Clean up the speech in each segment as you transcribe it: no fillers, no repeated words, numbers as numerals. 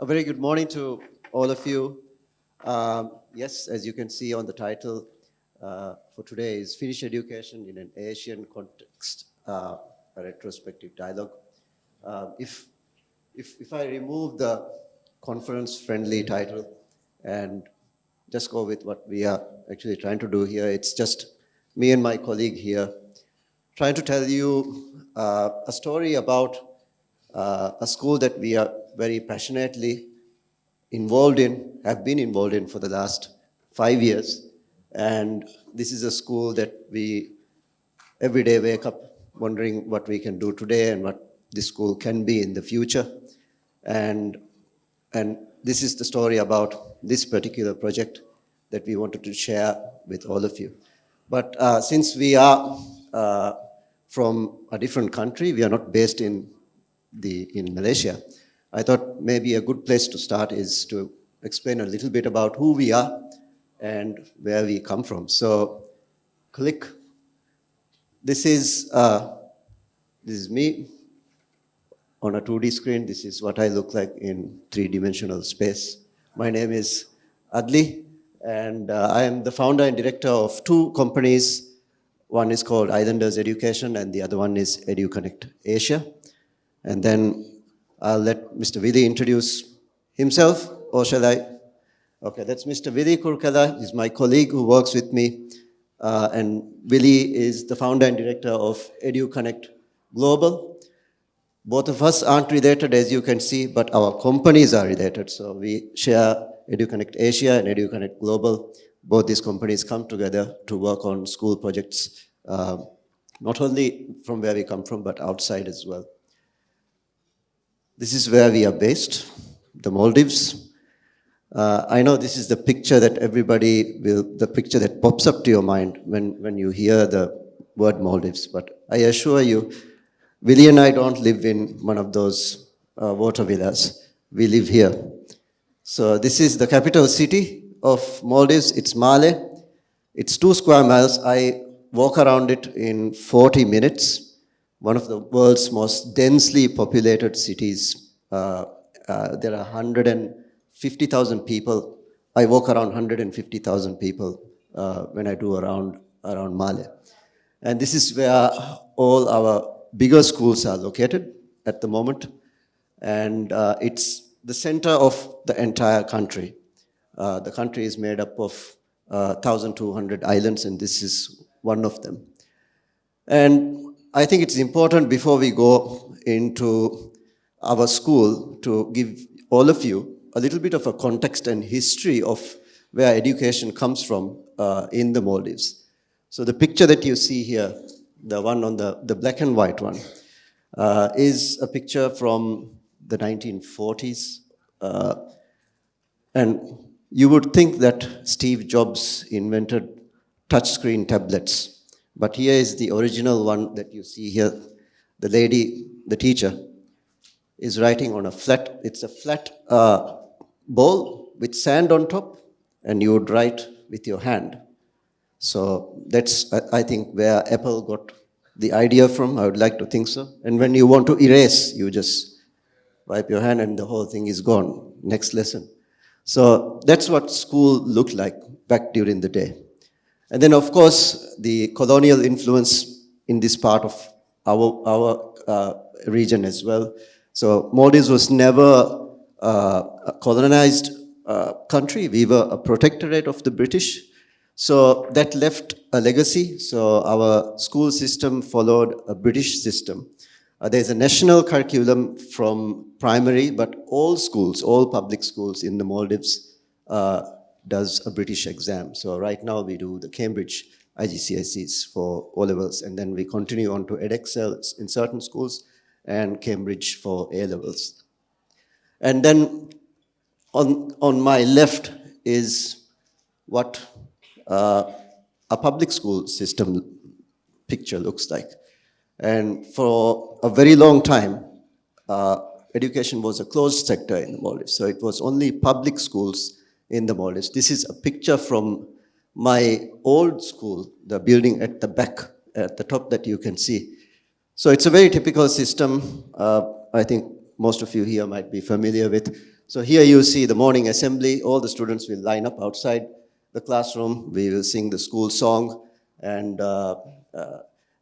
A very good morning to all of you. Yes, as you can see on the title for today is Finnish Education in an Asian Context, a retrospective dialogue. If I remove the conference-friendly title and just go with what we are actually trying to do here, it's just me and my colleague here trying to tell you a story about a school that we are very passionately involved in, have been involved in for the last 5 years. And this is a school that we every day wake up wondering what we can do today and what this school can be in the future. And, and this is the story about this particular project that we wanted to share with all of you. But since we are from a different country, we are not based in Malaysia, I thought maybe a good place to start is to explain a little bit about who we are and where we come from. So click. This is me on a 2D screen. This is what I look like in three-dimensional space. My name is Adhly, and I am the founder and director of two companies. One is called Islanders Education, and the other one is Educonnect Asia. And then I'll let Mr. Vili introduce himself, or shall I? Okay, that's Mr. Vili Kurkela. He's my colleague who works with me. And Vili is the founder and director of Educonnect Global. Both of us aren't related, as you can see, but our companies are related. So we share Educonnect Asia and Educonnect Global. Both these companies come together to work on school projects, not only from where we come from, but outside as well. This is where we are based, the Maldives. I know this is the picture that the picture that pops up to your mind when you hear the word Maldives. But I assure you, Vili and I don't live in one of those water villas. We live here. So this is the capital city of Maldives. It's Male. It's 2 square miles. I walk around it in 40 minutes. One of the world's most densely populated cities. There are 150,000 people. I walk around 150,000 people when I do around Male. And this is where all our bigger schools are located at the moment. And it's the center of the entire country. The country is made up of 1,200 islands, and this is one of them. And I think it's important before we go into our school to give all of you a little bit of a context and history of where education comes from in the Maldives. So the picture that you see here, the one on the black and white one, is a picture from the 1940s. And you would think that Steve Jobs invented touchscreen tablets. But here is the original one that you see here. The lady, the teacher, is writing on it's a flat bowl with sand on top, and you would write with your hand. So that's, I think, where Apple got the idea from. I would like to think so. And when you want to erase, you just wipe your hand and the whole thing is gone. Next lesson. So that's what school looked like back during the day. And then, of course, the colonial influence in this part of our region as well. So Maldives was never a colonized country. We were a protectorate of the British. So that left a legacy. So our school system followed a British system. There's a national curriculum from primary, but all schools, all public schools in the Maldives does a British exam. So right now we do the Cambridge IGCSEs for O-levels, and then we continue on to Edexcel in certain schools and Cambridge for A-levels. And then on my left is what a public school system picture looks like. And for a very long time, education was a closed sector in the Maldives. So it was only public schools in the Maldives. This is a picture from my old school, the building at the back, at the top that you can see. So it's a very typical system. I think most of you here might be familiar with So here you see the morning assembly. All the students will line up outside the classroom. We will sing the school song, and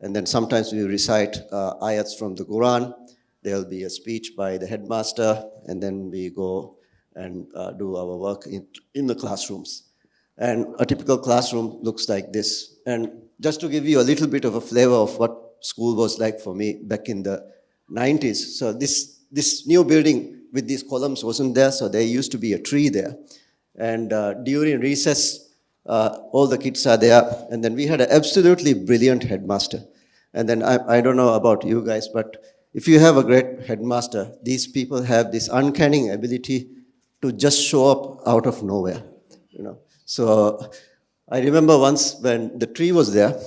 then sometimes we recite ayats from the Quran. There will be a speech by the headmaster, and then we go and do our work in the classrooms. And a typical classroom looks like this. And just to give you a little bit of a flavor of what school was like for me back in the 90s. So this new building with these columns wasn't there, so there used to be a tree there. And during recess, all the kids are there. And then we had an absolutely brilliant headmaster. And then I don't know about you guys, but if you have a great headmaster, these people have this uncanny ability to just show up out of nowhere, you know. So I remember once when the tree was there,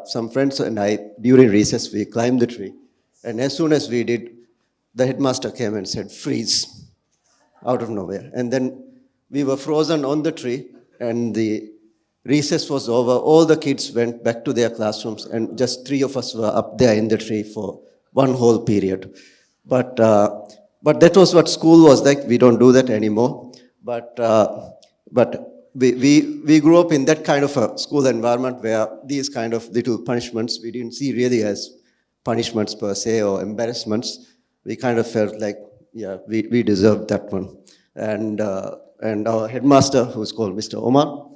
some friends and I, during recess, we climbed the tree. And as soon as we did, the headmaster came and said, freeze, out of nowhere. And then we were frozen on the tree, and the recess was over. All the kids went back to their classrooms, and just 3 of us were up there in the tree for one whole period. But that was what school was like. We don't do that anymore. But we grew up in that kind of a school environment where these kind of little punishments we didn't see really as punishments per se or embarrassments. We kind of felt like, yeah, we deserved that one. And our headmaster, who's called Mr. Omar,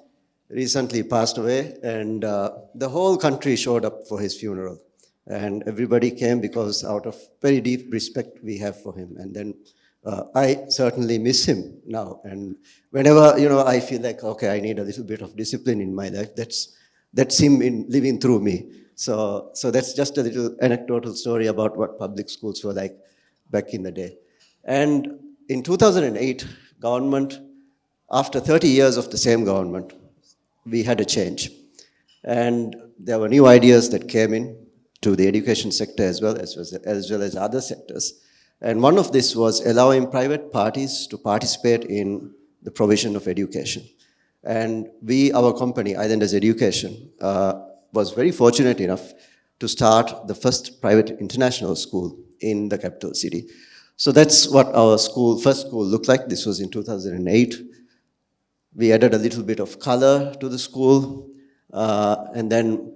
recently passed away, and the whole country showed up for his funeral. And everybody came because out of very deep respect we have for him. And then I certainly miss him now. And whenever, you know, I feel like, okay, I need a little bit of discipline in my life, that's him living through me. So that's just a little anecdotal story about what public schools were like back in the day. And in 2008, government, after 30 years of the same government, we had a change. And there were new ideas that came in to the education sector as well as other sectors. And one of this was allowing private parties to participate in the provision of education. And our company, Islanders Education, was very fortunate enough to start the first private international school in the capital city. So that's what our first school looked like. This was in 2008. We added a little bit of color to the school, and then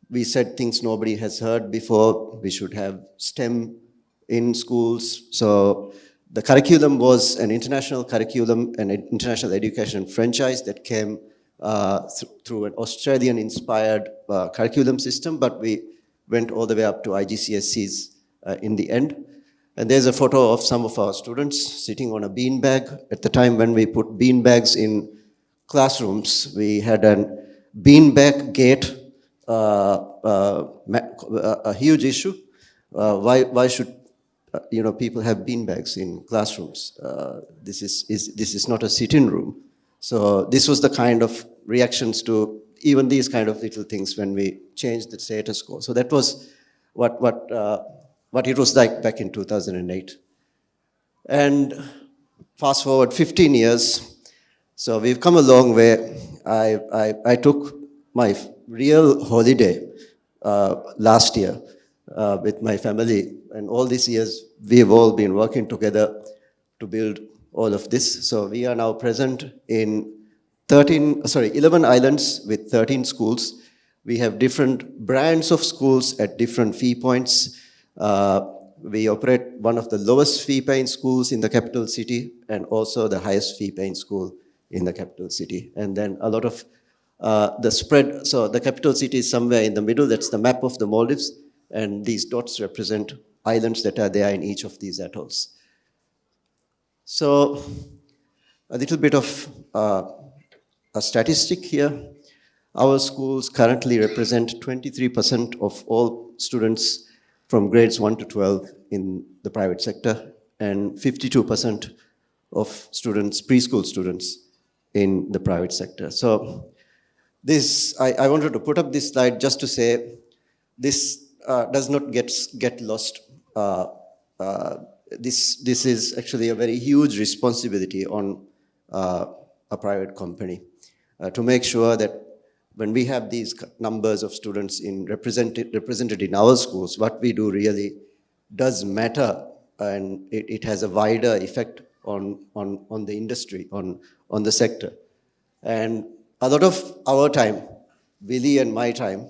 we said things nobody has heard before. We should have STEM in schools. So the curriculum was an international curriculum, an international education franchise that came through an Australian-inspired curriculum system, but we went all the way up to IGCSEs in the end. And there's a photo of some of our students sitting on a beanbag. At the time when we put beanbags in classrooms, we had a beanbag gate, a huge issue. Why should people have beanbags in classrooms? This is not a sit-in room. So this was the kind of reactions to even these kind of little things when we changed the status quo. So that was what it was like back in 2008. And fast forward 15 years, so we've come a long way. I took my real holiday last year with my family, and all these years we've all been working together to build all of this. So we are now present in 11 islands with 13 schools. We have different brands of schools at different fee points. We operate one of the lowest fee-paying schools in the capital city and also the highest fee-paying school in the capital city. And then a lot of the spread, so the capital city is somewhere in the middle. That's the map of the Maldives, and these dots represent islands that are there in each of these atolls. So a little bit of a statistic here. Our schools currently represent 23% of all students from grades 1 to 12 in the private sector, and 52% of students, preschool students, in the private sector. So this, I wanted to put up this slide just to say this does not get lost. This is actually a very huge responsibility on a private company to make sure that when we have these numbers of students represented in our schools, what we do really does matter, and it has a wider effect on the industry, on the sector. And a lot of our time, Vili and my time,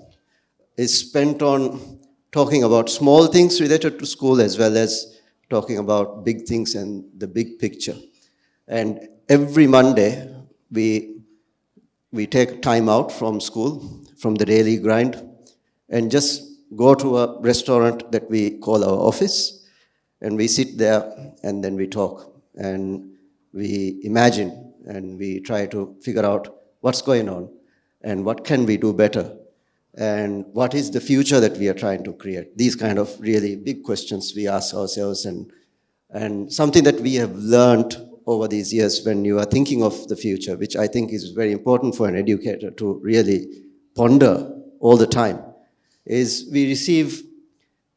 is spent on talking about small things related to school as well as talking about big things and the big picture. And every Monday, we take time out from school, from the daily grind, and just go to a restaurant that we call our office, and we sit there and then we talk and we imagine and we try to figure out what's going on and what can we do better and what is the future that we are trying to create. These kind of really big questions we ask ourselves, and something that we have learned over these years when you are thinking of the future, which I think is very important for an educator to really ponder all the time, is we receive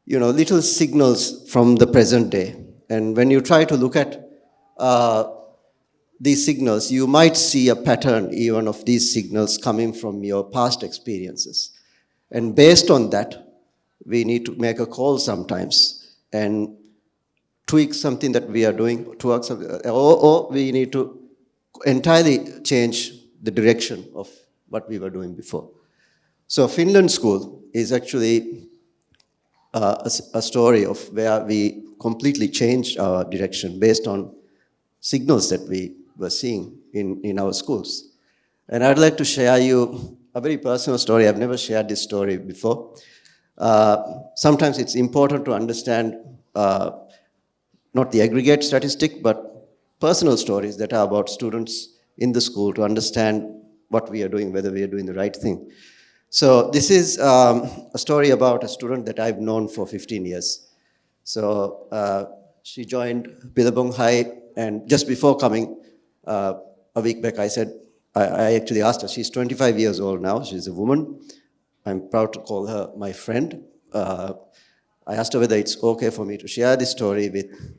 little signals from the present day. And when you try to look at these signals, you might see a pattern even of these signals coming from your past experiences. And based on that, we need to make a call sometimes and tweak something that we are doing, or we need to entirely change the direction of what we were doing before. So Finland School is actually a story of where we completely changed our direction based on signals that we were seeing in our schools. And I'd like to share you a very personal story. I've never shared this story before. Sometimes it's important to understand not the aggregate statistic, but personal stories that are about students in the school to understand what we are doing, whether we are doing the right thing. So this is a story about a student that I've known for 15 years. So she joined Billabong High, and just before coming, a week back, I actually asked her, she's 25 years old now, she's a woman. I'm proud to call her my friend. I asked her whether it's okay for me to share this story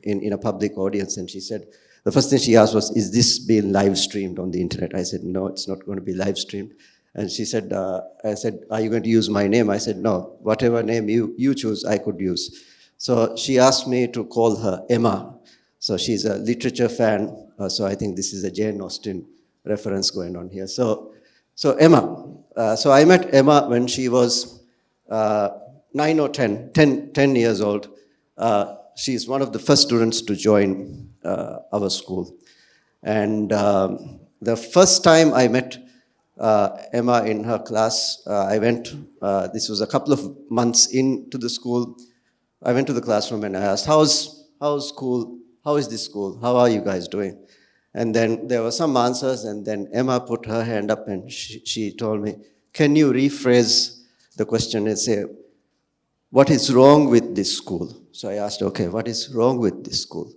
in a public audience, and she said, the first thing she asked was, is this being live streamed on the internet? I said, no, it's not going to be live streamed. And she said, I said, are you going to use my name? I said, no, whatever name you choose, I could use. So she asked me to call her Emma. So she's a literature fan, so I think this is a Jane Austen reference going on here. So Emma, so I met Emma when she was 9 or 10 years old. She's one of the first students to join our school. And the first time I met Emma in her class, I went, this was a couple of months into the school. I went to the classroom and I asked, how's school? How is this school? How are you guys doing? And then there were some answers, and then Emma put her hand up and she told me, can you rephrase the question and say, what is wrong with this school? So I asked, okay, what is wrong with this school?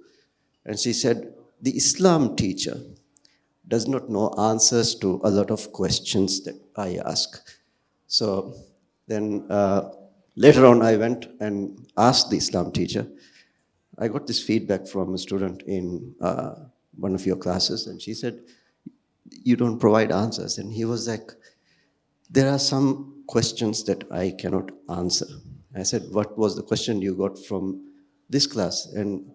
And she said, the Islam teacher does not know answers to a lot of questions that I ask. So then later on I went and asked the Islam teacher. I got this feedback from a student in one of your classes, and she said, you don't provide answers. And he was like, there are some questions that I cannot answer. I said, what was the question you got from this class? And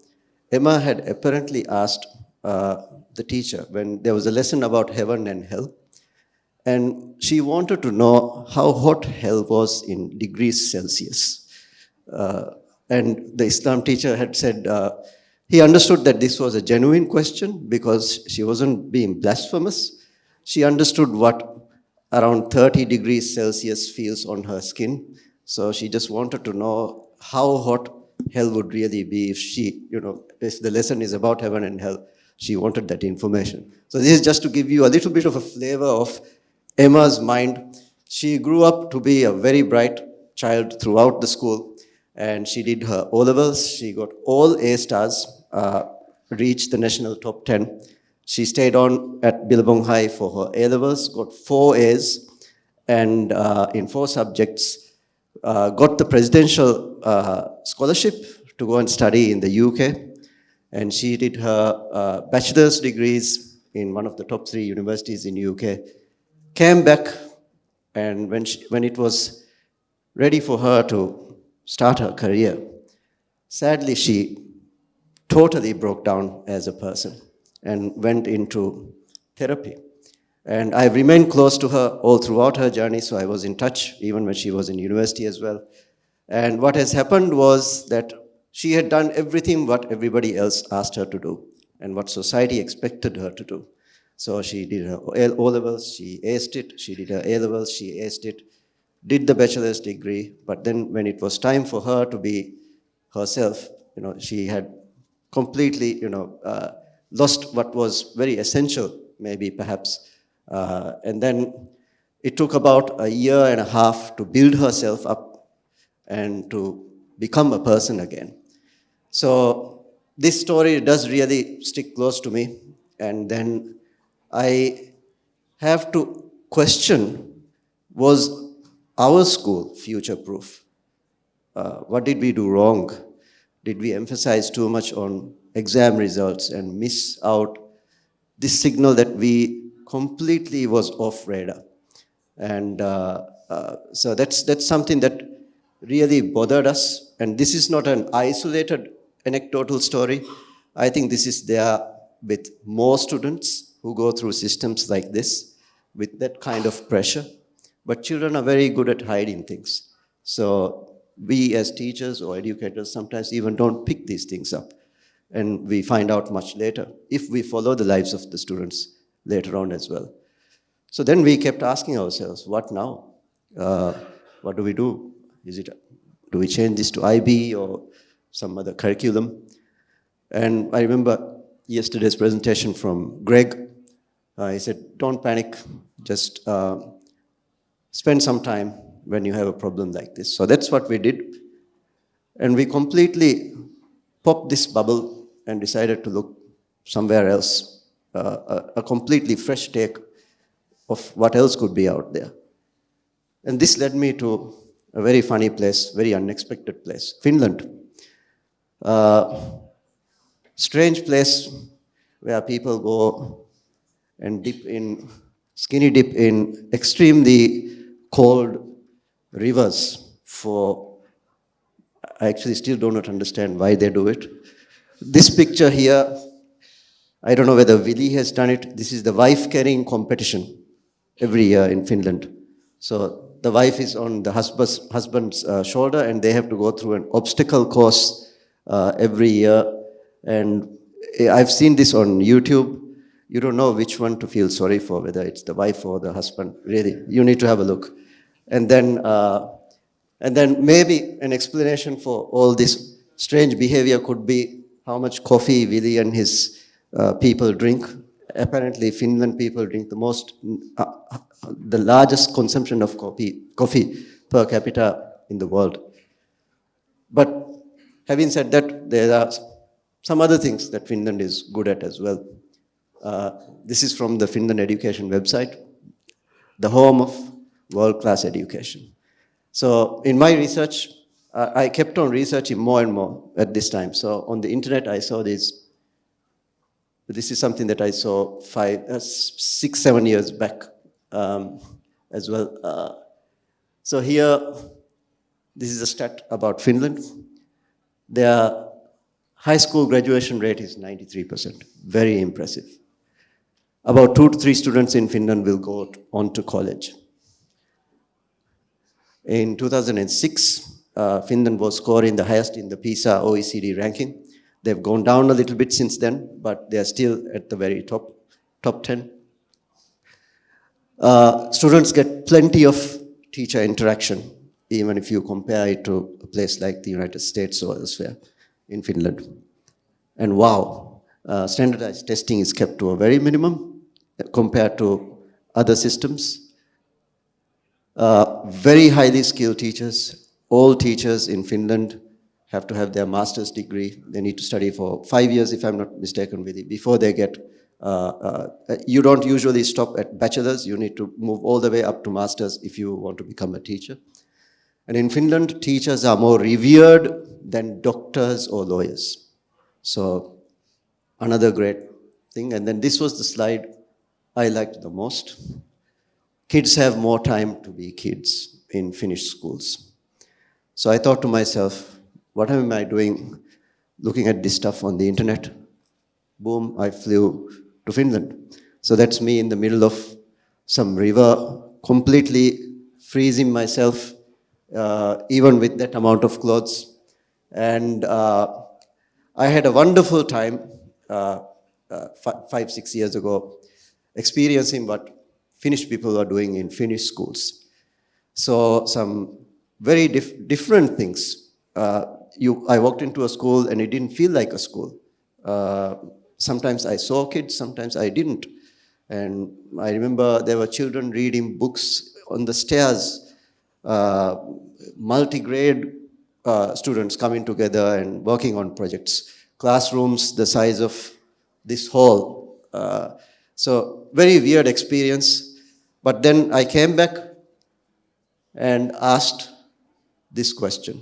Emma had apparently asked the teacher when there was a lesson about heaven and hell, and she wanted to know how hot hell was in degrees Celsius. And the Islam teacher had said, he understood that this was a genuine question because she wasn't being blasphemous. She understood what around 30 degrees Celsius feels on her skin. So she just wanted to know how hot hell would really be if the lesson is about heaven and hell. She wanted that information. So this is just to give you a little bit of a flavor of Emma's mind. She grew up to be a very bright child throughout the school, and she did her O-levels. She got all A stars, reached the national top 10. She stayed on at Billabong High for her A-levels, got 4 A's, and in 4 subjects, got the presidential scholarship to go and study in the UK. And she did her bachelor's degrees in one of the top 3 universities in UK. Came back, and when it was ready for her to start her career, sadly she totally broke down as a person and went into therapy. And I've remained close to her all throughout her journey, so I was in touch even when she was in university as well. And what has happened was that she had done everything what everybody else asked her to do and what society expected her to do. So she did her O-levels, she aced it, she did her A-levels, she aced it, did the bachelor's degree, but then when it was time for her to be herself, she had completely, lost what was very essential, maybe perhaps. And then it took about a year and a half to build herself up and to become a person again. So this story does really stick close to me. And then I have to question, was our school future-proof? What did we do wrong? Did we emphasize too much on exam results and miss out this signal that we completely was off radar? And so that's something that really bothered us. And this is not an isolated anecdotal story. I think this is there with more students who go through systems like this with that kind of pressure. But children are very good at hiding things. So we as teachers or educators sometimes even don't pick these things up. And we find out much later if we follow the lives of the students later on as well. So then we kept asking ourselves, what now? What do we do? Do we change this to IB or some other curriculum? And I remember yesterday's presentation from Greg. He said, don't panic, just spend some time when you have a problem like this. So that's what we did. And we completely popped this bubble and decided to look somewhere else, a completely fresh take of what else could be out there. And this led me to a very funny place, very unexpected place, Finland. Strange place where people go and skinny dip in extremely cold rivers for, I actually still do not understand why they do it. This picture here, I don't know whether Vili has done it. This is the wife carrying competition every year in Finland. So the wife is on the husband's shoulder and they have to go through an obstacle course every year. And I've seen this on YouTube. You don't know which one to feel sorry for, whether it's the wife or the husband. Really, you need to have a look. And then maybe an explanation for all this strange behavior could be how much coffee Vili and his people drink. Apparently, Finland people drink the largest consumption of coffee per capita in the world. But having said that, there are some other things that Finland is good at as well. This is from the Finland education website, the home of world-class education. So in my research, I kept on researching more and more at this time. So on the internet, I saw this. This is something that I saw 6, 7 years back as well. So here, this is a stat about Finland. Their high school graduation rate is 93%, very impressive. About 2 to 3 students in Finland will go on to college. In 2006, Finland was scoring the highest in the PISA OECD ranking. They've gone down a little bit since then, but they're still at the very top 10. Students get plenty of teacher interaction, even if you compare it to a place like the United States or elsewhere in Finland. And wow, standardized testing is kept to a very minimum compared to other systems. Very highly skilled teachers. All teachers in Finland have to have their master's degree. They need to study for 5 years, if I'm not mistaken, before they get, you don't usually stop at bachelor's. You need to move all the way up to master's if you want to become a teacher. And in Finland, teachers are more revered than doctors or lawyers. So another great thing. And then this was the slide I liked the most. Kids have more time to be kids in Finnish schools. So I thought to myself, what am I doing looking at this stuff on the internet. Boom, I flew to Finland. So that's me in the middle of some river, completely freezing myself, even with that amount of clothes. And I had a wonderful time 5, 6 years ago, experiencing what Finnish people are doing in Finnish schools. So some very different things. I walked into a school and it didn't feel like a school. Sometimes I saw kids, sometimes I didn't. And I remember there were children reading books on the stairs, multi-grade students coming together and working on projects, classrooms the size of this hall. So very weird experience. But then I came back and asked this question.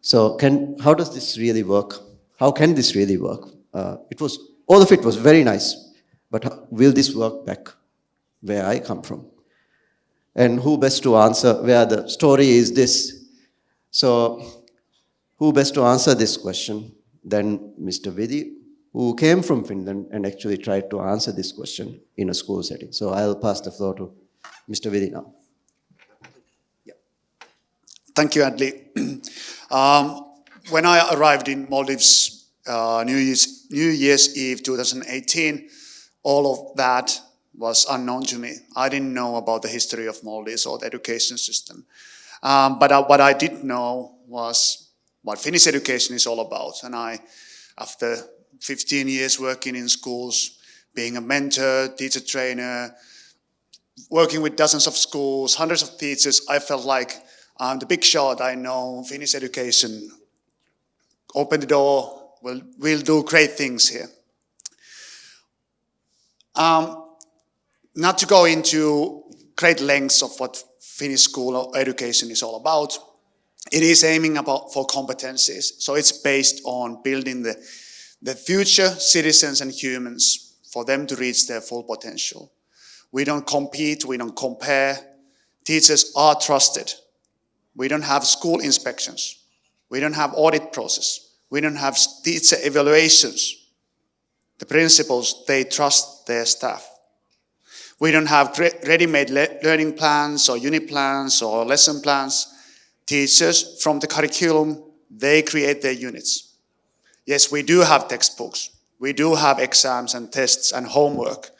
So how does this really work? How can this really work? All of it was very nice, but will this work back where I come from? And who best to answer where the story is this? So who best to answer this question than Mr. Vili, who came from Finland and actually tried to answer this question in a school setting. So I'll pass the floor to Mr. Vili now. Thank you, Adley. When I arrived in Maldives New Year's Eve 2018, all of that was unknown to me. I didn't know about the history of Maldives or the education system. But what I did know was what Finnish education is all about. And after 15 years working in schools, being a mentor, teacher trainer, working with dozens of schools, hundreds of teachers, I felt like I'm the big shot. I know Finnish education. Open the door, we'll do great things here. Not to go into great lengths of what Finnish school education is all about, it is aiming for competencies. So it's based on building the future citizens and humans for them to reach their full potential. We don't compete, we don't compare. Teachers are trusted. We don't have school inspections. We don't have audit process. We don't have teacher evaluations. The principals, they trust their staff. We don't have ready-made learning plans or unit plans or lesson plans. Teachers from the curriculum, they create their units. Yes, we do have textbooks. We do have exams and tests and homework,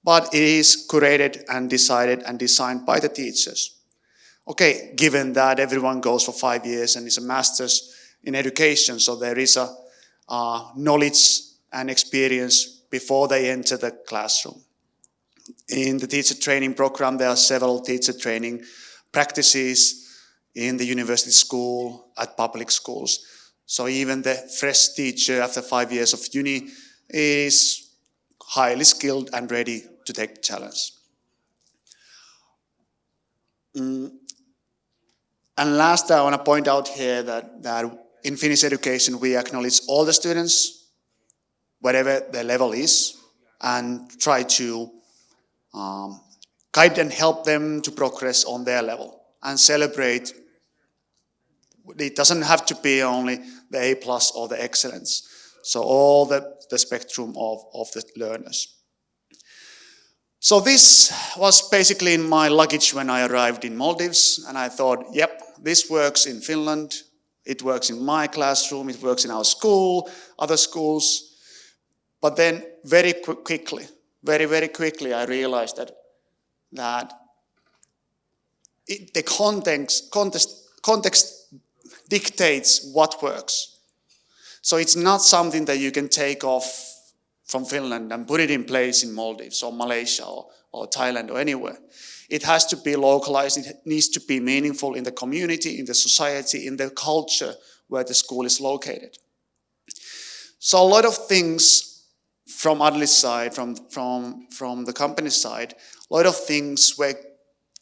but it is curated and decided and designed by the teachers. Okay, given that everyone goes for 5 years and is a master's in education, so there is a knowledge and experience before they enter the classroom. In the teacher training program, there are several teacher training practices in the university school, at public schools. So even the fresh teacher after 5 years of uni is highly skilled and ready to take the challenge. And last, I want to point out here that in Finnish education, we acknowledge all the students, whatever their level is, and try to guide and help them to progress on their level and celebrate. It doesn't have to be only the A+ or the excellence. So all the spectrum of the learners. So this was basically in my luggage when I arrived in Maldives, and I thought, yep, this works in Finland, it works in my classroom, it works in our school, other schools. But then very quickly, very quickly, I realized that the context dictates what works. So it's not something that you can take off from Finland and put it in place in Maldives or Malaysia or Thailand or anywhere. It has to be localized. It needs to be meaningful in the community, in the society, in the culture where the school is located. So a lot of things from Adly's side, from the company's side, a lot of things were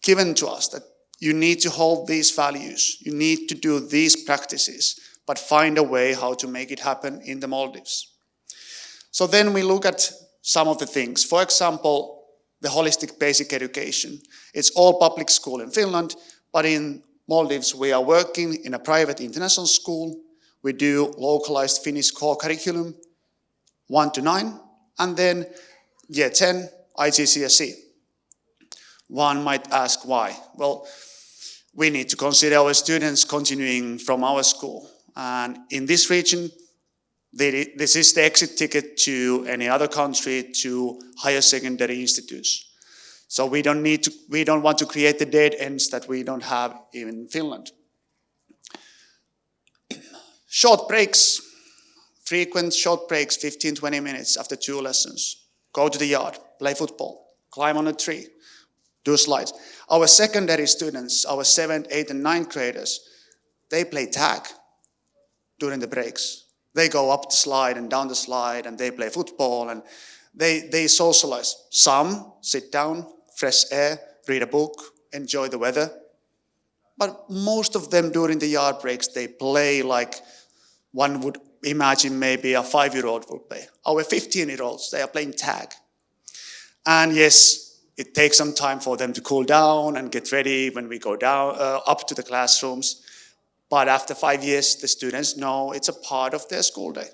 given to us that you need to hold these values, you need to do these practices, but find a way how to make it happen in the Maldives. So then we look at some of the things. For example, the holistic basic education. It's all public school in Finland, but in Maldives we are working in a private international school. we do localized Finnish core curriculum 1 to 9, and then year 10, IGCSE. One might ask why. Well, we need to consider our students continuing from our school. And in this region, this is the exit ticket to any other country, to higher secondary institutes. So we don't want to create the dead ends that we don't have in Finland. Short breaks, frequent short breaks, 15, 20 minutes after 2 lessons. Go to the yard, play football, climb on a tree, do slides. Our secondary students, our 7th, 8th, and 9th graders, they play tag during the breaks. They go up the slide and down the slide, and they play football, and they socialize. Some sit down, fresh air, read a book, enjoy the weather. But most of them during the yard breaks, they play like one would imagine maybe a 5-year-old would play. Our 15-year-olds, they are playing tag. And yes, it takes some time for them to cool down and get ready when we go down up to the classrooms. But after 5 years, the students know it's a part of their school day.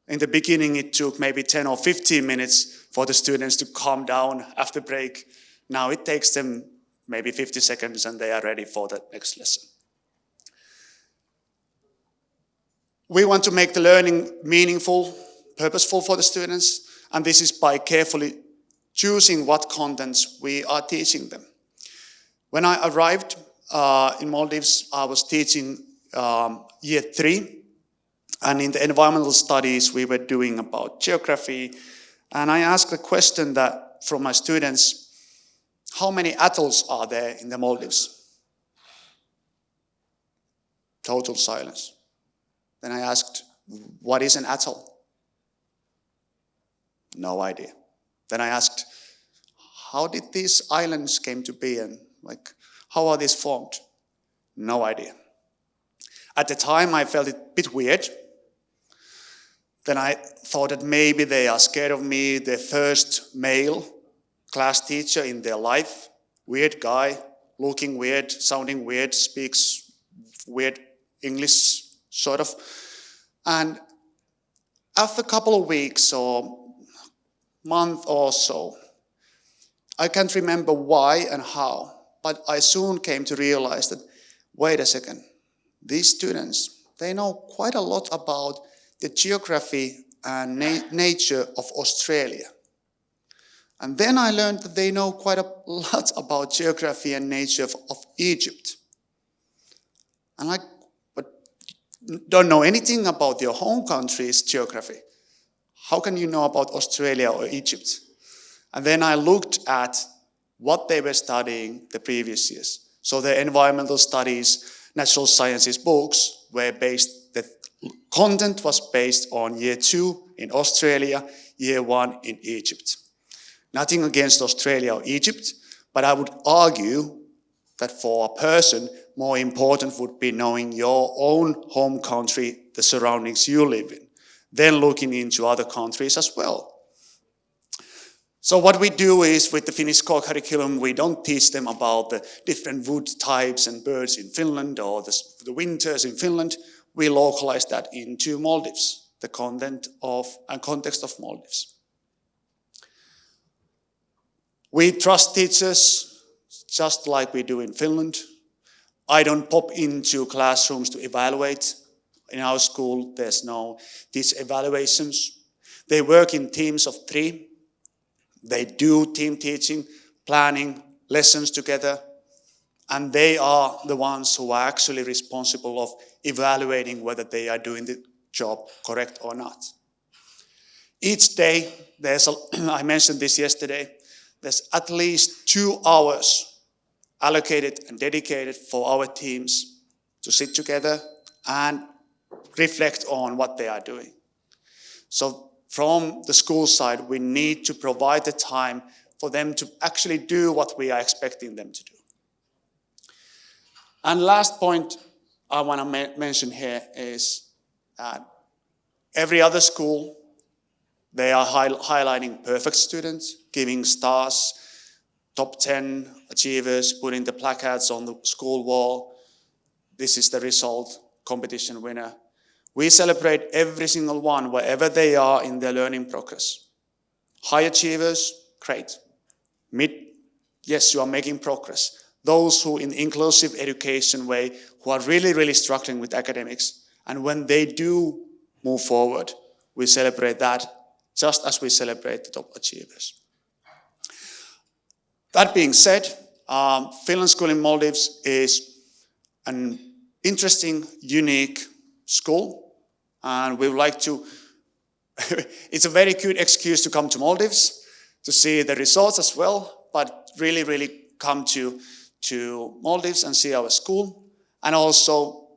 In the beginning, it took maybe 10 or 15 minutes for the students to calm down after break. Now it takes them maybe 50 seconds and they are ready for the next lesson. We want to make the learning meaningful, purposeful for the students, and this is by carefully choosing what contents we are teaching them. When I arrived in Maldives, I was teaching year 3, and in the environmental studies we were doing about geography, and I asked a question that from my students, how many atolls are there in the Maldives? Total silence. Then I asked, what is an atoll? No idea. Then I asked, how did these islands came to be and how are these formed? No idea. At the time I felt it a bit weird. Then I thought that maybe they are scared of me, the first male class teacher in their life. Weird guy, looking weird, sounding weird, speaks weird English, sort of. And after a couple of weeks or month or so, I can't remember why and how, but I soon came to realize that, wait a second, these students, they know quite a lot about the geography and nature of Australia. And then I learned that they know quite a lot about geography and nature of Egypt. And but don't know anything about your home country's geography. How can you know about Australia or Egypt? And then I looked at what they were studying the previous years. So the environmental studies, natural sciences books were based, the content was based on year 2 in Australia, year 1 in Egypt. Nothing against Australia or Egypt, but I would argue that for a person, more important would be knowing your own home country, the surroundings you live in, then looking into other countries as well. So what we do is, with the Finnish core curriculum, we don't teach them about the different wood types and birds in Finland or the winters in Finland. We localize that into Maldives, the content of and context of Maldives. We trust teachers just like we do in Finland. I don't pop into classrooms to evaluate. In our school, there's no these evaluations. They work in teams of 3. They do team teaching, planning, lessons together, and they are the ones who are actually responsible of evaluating whether they are doing the job correct or not. Each day, I mentioned this yesterday, there's at least 2 hours allocated and dedicated for our teams to sit together and reflect on what they are doing. So from the school side, we need to provide the time for them to actually do what we are expecting them to do. And last point I want to mention here is that every other school, they are highlighting perfect students, giving stars, top 10 achievers, putting the placards on the school wall. This is the result, competition winner. We celebrate every single one, wherever they are in their learning progress. High achievers, great. Mid, yes, you are making progress. Those who in inclusive education way, who are really, really struggling with academics, and when they do move forward, we celebrate that just as we celebrate the top achievers. That being said, Finland School in Maldives is an interesting, unique school, and we would like to, it's a very good excuse to come to Maldives, to see the results as well, but really, really come to Maldives and see our school. And also,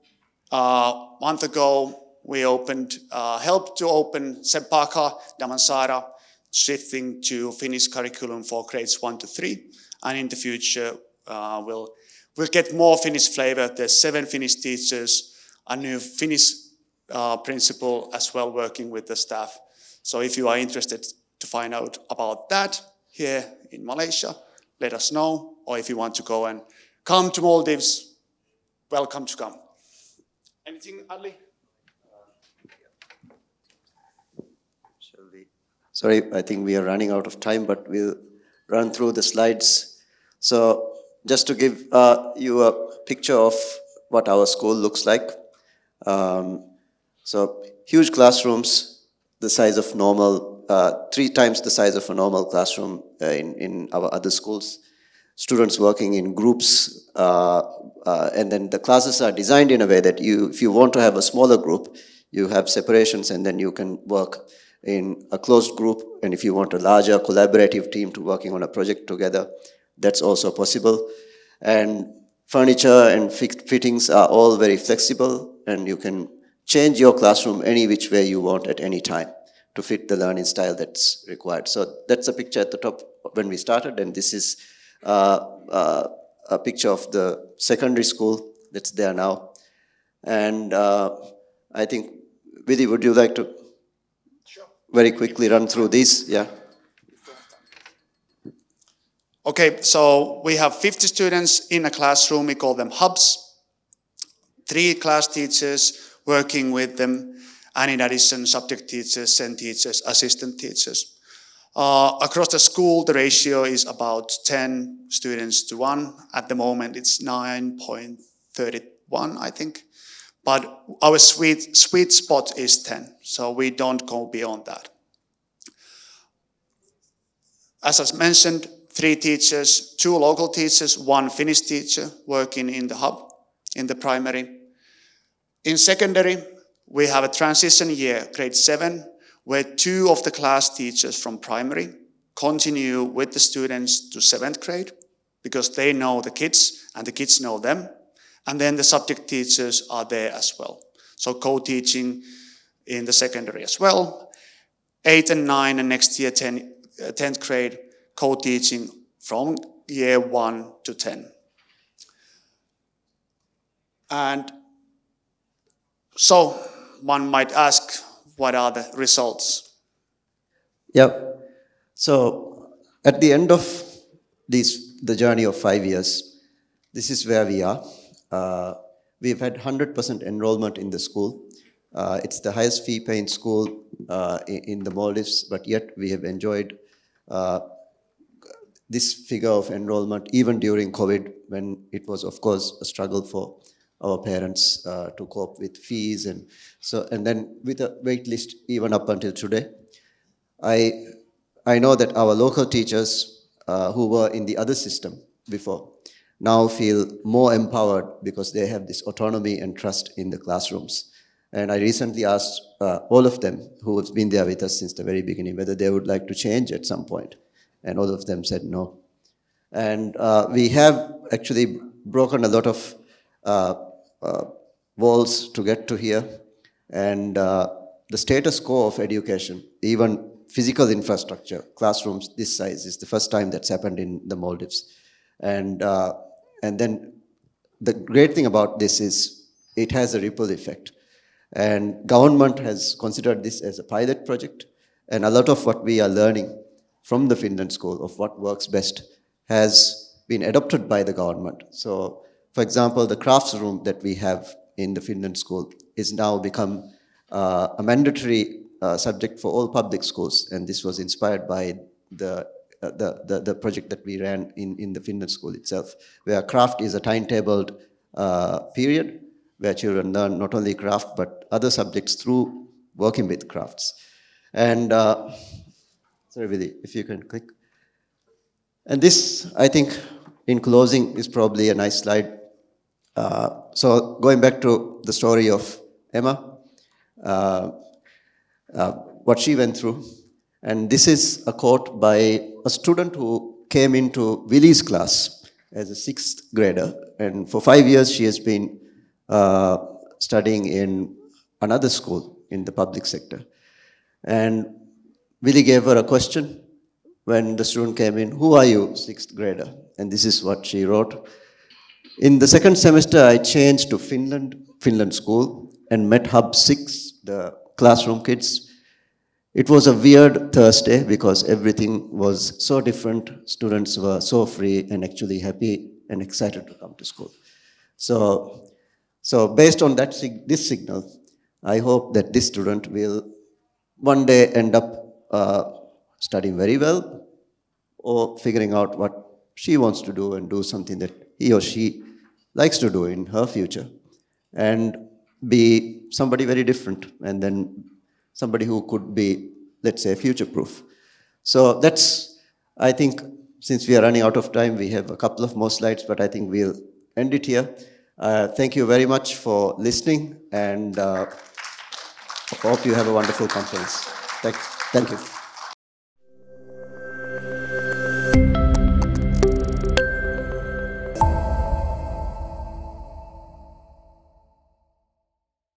a month ago, we helped to open Sempaka Damansara, shifting to Finnish curriculum for grades 1 to 3. And in the future, we'll get more Finnish flavor. There's 7 Finnish teachers, a new Finnish principal as well, working with the staff. So if you are interested to find out about that here in Malaysia, let us know. Or if you want to go and come to Maldives, welcome to come. Anything, Adli? Sorry, I think we are running out of time, but we'll run through the slides. So just to give you a picture of what our school looks like. So huge classrooms, the size of normal, 3 times the size of a normal classroom in our other schools. Students working in groups, and then the classes are designed in a way that if you want to have a smaller group, you have separations and then you can work in a closed group. And if you want a larger collaborative team to working on a project together, that's also possible. And furniture and fittings are all very flexible, and you can change your classroom any which way you want at any time to fit the learning style that's required. So that's a picture at the top when we started, and this is a picture of the secondary school that's there now. And I think, Vili, would you like to very quickly run through these? Yeah. Okay, so we have 50 students in a classroom. We call them hubs. 3 class teachers working with them, and in addition, subject teachers, SEN teachers, assistant teachers. Across the school, the ratio is about 10 students to 1. At the moment, it's 9.31, I think. But our sweet spot is 10, so we don't go beyond that. As I mentioned, 3 teachers, 2 local teachers, 1 Finnish teacher working in the hub, in the primary. In secondary, we have a transition year, grade 7, where 2 of the class teachers from primary continue with the students to 7th grade, because they know the kids and the kids know them. And then the subject teachers are there as well. So co-teaching in the secondary as well. 8 and 9 and next year 10th grade, co-teaching from year 1 to 10. And so one might ask, what are the results? Yeah. So at the end of the journey of 5 years, this is where we are. We've had 100% enrollment in the school. It's the highest fee-paying school in the Maldives, but yet we have enjoyed this figure of enrollment even during COVID, when it was, of course, a struggle for our parents to cope with fees, and then with a wait list even up until today. I know that our local teachers who were in the other system before now feel more empowered because they have this autonomy and trust in the classrooms. And I recently asked all of them who have been there with us since the very beginning whether they would like to change at some point. And all of them said no. And we have actually broken a lot of walls to get to here. And the status quo of education, even physical infrastructure, classrooms this size, is the first time that's happened in the Maldives. And then the great thing about this is it has a ripple effect. And government has considered this as a pilot project. And a lot of what we are learning from the Finland school of what works best has been adopted by the government. So, for example, the crafts room that we have in the Finland school is now become a mandatory subject for all public schools, and this was inspired by the project that we ran in the Finland school itself, where craft is a timetabled period where children learn not only craft but other subjects through working with crafts. And sorry, Vili, if you can click. And this, I think, in closing, is probably a nice slide. So going back to the story of Emma, what she went through. And this is a quote by a student who came into Vili's class as a 6th grader. And for 5 years, she has been studying in another school in the public sector. And Vili gave her a question when the student came in, "Who are you, 6th grader?" And this is what she wrote. "In the second semester, I changed to Finland school, and met Hub 6, the classroom kids. It was a weird Thursday because everything was so different. Students were so free and actually happy and excited to come to school." So based on that, this signal, I hope that this student will one day end up studying very well or figuring out what she wants to do and do something that he or she likes to do in her future and be somebody very different, and then somebody who could be, let's say, future-proof. So that's, I think, since we are running out of time, we have a couple of more slides, but I think we'll end it here. Thank you very much for listening, and hope you have a wonderful conference. Thank you.